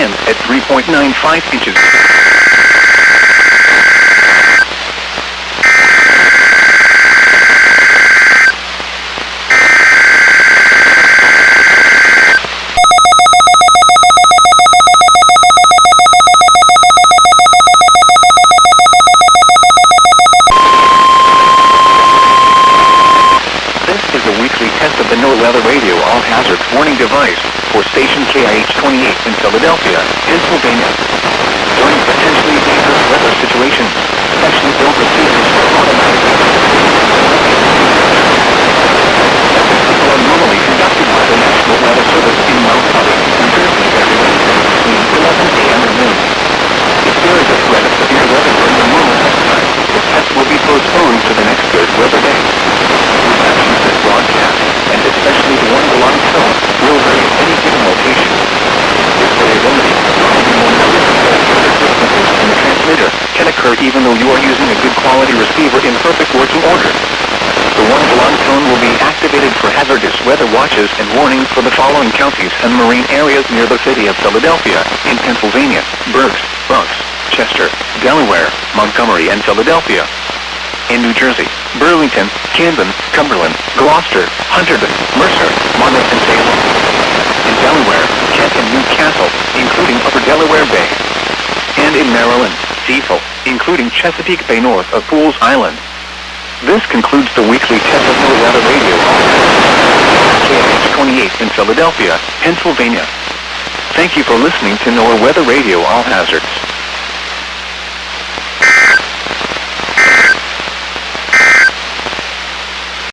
and at 3.95 inches. This is a weekly test of the no-weather radio all-hazards warning device for station KIH28 in Philadelphia, Pennsylvania. During potentially dangerous weather situations, specially built receivers for automatic are normally conducted by the National Weather Service in Mount Holly, New Jersey, every Wednesday between 11 a.m. and noon. If there is a threat of severe weather during the normal test time, the test will be postponed to the next good weather day. Reception of this broadcast, and especially the one belonging to film, will vary at any given location. This variability, causing more notice of weather frequencies in the transmitter, can occur even though you are using a good quality receiver in perfect working order. The one belong tone will be activated for hazardous weather watches and warnings for the following counties and marine areas near the city of Philadelphia, in Pennsylvania: Berks, Bronx, Chester, Delaware, Montgomery, and Philadelphia. In New Jersey: Burlington, Camden, Cumberland, Gloucester, Hunterdon, Mercer, Monmouth, and Salem. In Delaware: Kent and Newcastle, including Upper Delaware Bay. And in Maryland: Cecil, including Chesapeake Bay north of Pools Island. This concludes the weekly test of no-weather radio KIH28 in Philadelphia, Pennsylvania. Thank you for listening to NOAA Weather Radio All Hazards.